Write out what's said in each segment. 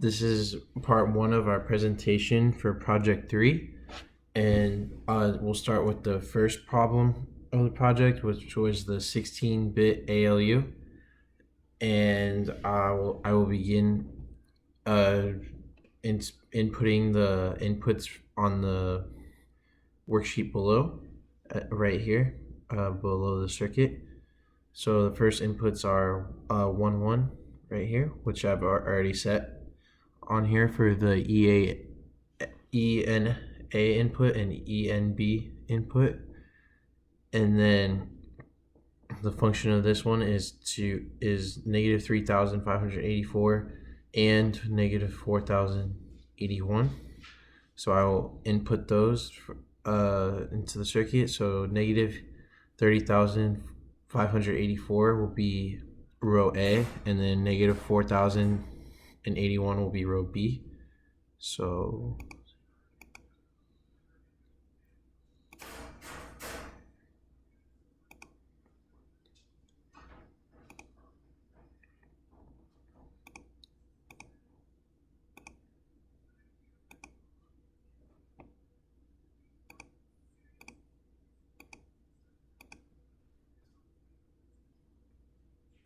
This is part one of our presentation for project 3, and we'll start with the first problem of the project, which was the 16-bit ALU, and I will begin inputting the inputs on the worksheet below, right here, below the circuit. So the first inputs are 1 1 right here, which I've already set on here for the ENA input and ENB input. And then the function of this one is negative 3,584 and negative 4,081. So I will input those into the circuit. So negative 30,584 will be row A, and then negative 4,081 will be row B. So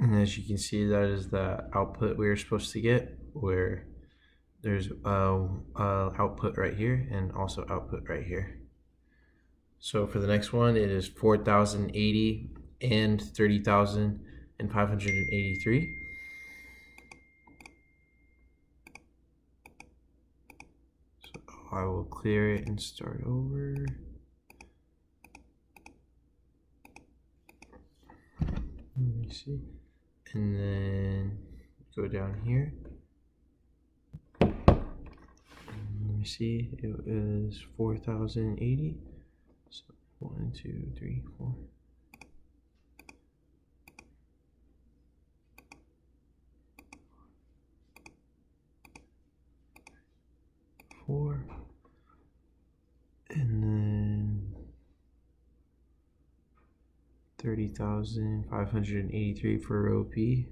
and as you can see, that is the output we were supposed to get, where there's output right here and also output right here. So for the next one, it is 4,080 and 30,583. So I will clear it and start over. Let me see. And then go down here. Let me see, it is 4,080. So 1, 2, 3, 4. 4. And then 30,583 for row P.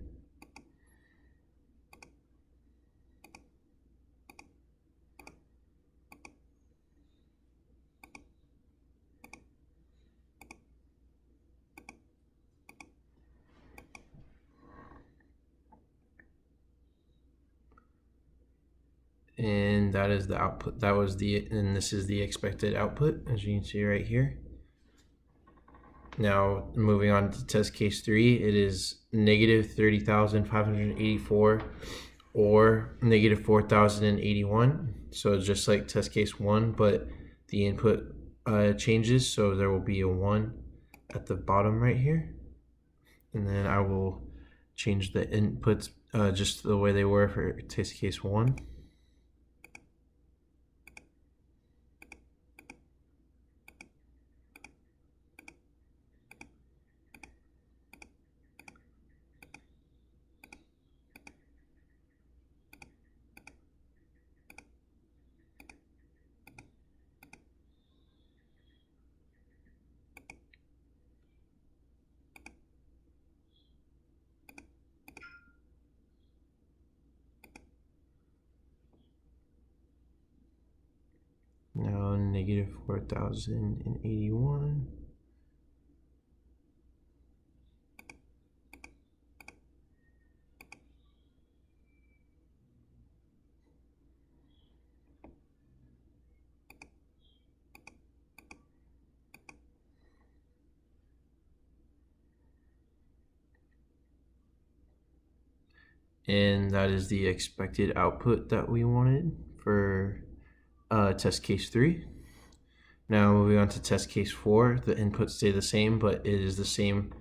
And that is the output. And this is the expected output, as you can see right here. Now moving on to test case 3, it is negative 30,584 or negative 4,081. So just like test case 1, but the input changes, so there will be a 1 at the bottom right here. And then I will change the inputs just the way they were for test case 1. Now negative 4,081. And that is the expected output that we wanted for test case 3. Now moving on to test case 4, the inputs stay the same, but it is the same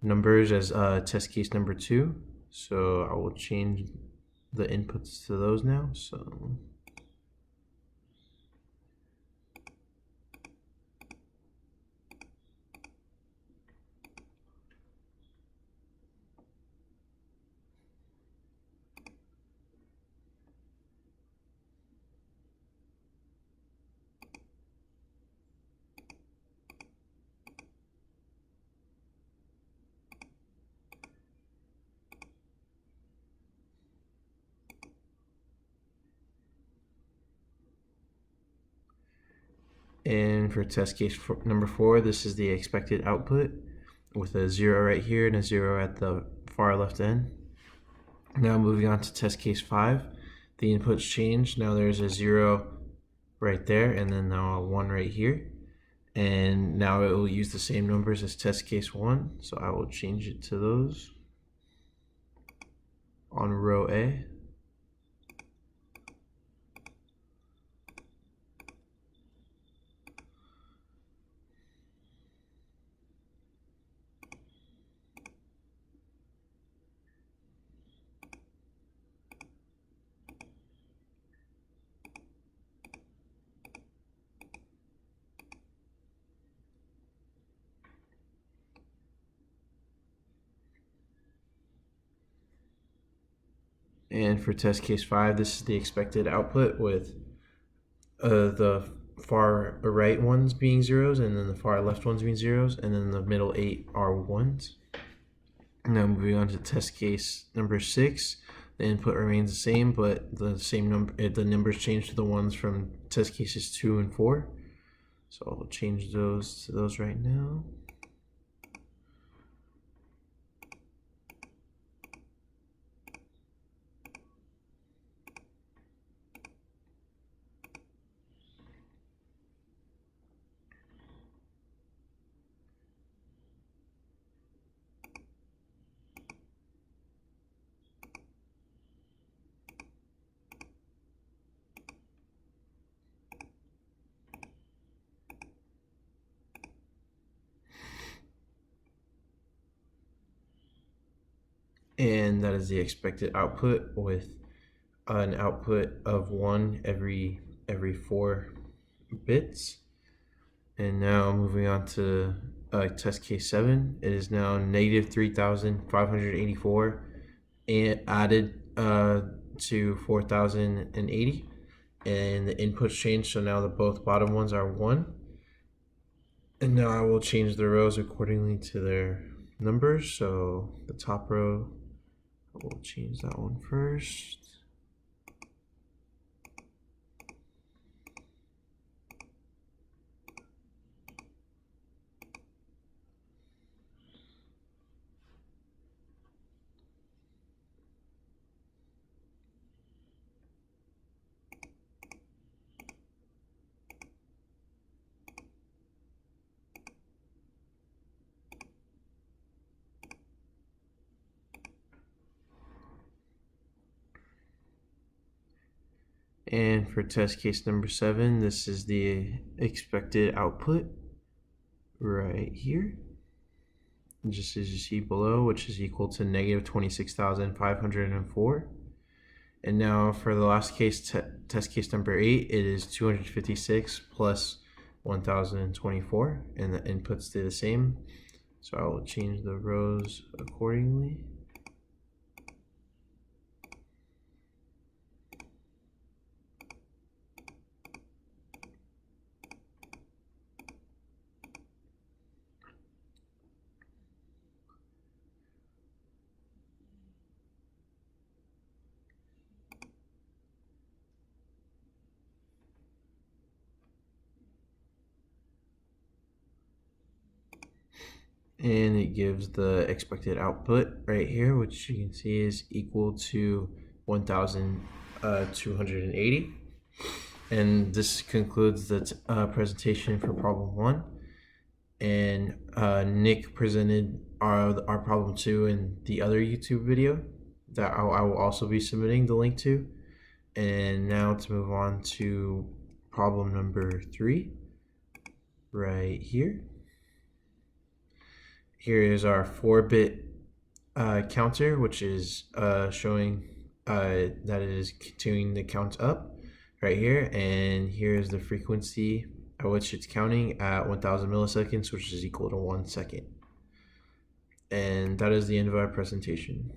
numbers as test case number 2. So I will change the inputs to those now. So And for test case number 4, this is the expected output with a 0 right here and a 0 at the far left end. Now moving on to test case 5, the inputs change. Now there's a 0 right there and then now a 1 right here. And now it will use the same numbers as test case 1, so I will change it to those on row A. And for test case 5, this is the expected output with the far right ones being zeros and then the far left ones being zeros, and then the middle 8 are ones. Now moving on to test case number 6, the input remains the same, but the numbers change to the ones from test cases 2 and 4. So I'll change those to those right now. And that is the expected output with an output of 1 every 4 bits. And now moving on to test case 7, it is now negative 3,584 and added to 4,080, and the inputs change, so now the both bottom ones are 1. And now I will change the rows accordingly to their numbers. So the top row, I will change that one first. And for test case number 7, this is the expected output right here, just as you see below, which is equal to negative 26,504. And now for the last case, test case number 8, it is 256 plus 1,024, and the inputs stay the same. So I will change the rows accordingly. And it gives the expected output right here, which you can see is equal to 1,280. And this concludes the presentation for problem 1. And Nick presented our problem 2 in the other YouTube video that I will also be submitting the link to. And now to move on to problem number 3 right here. Here is our 4-bit counter, which is showing that it is continuing to count up right here. And here's the frequency at which it's counting at 1,000 milliseconds, which is equal to 1 second. And that is the end of our presentation.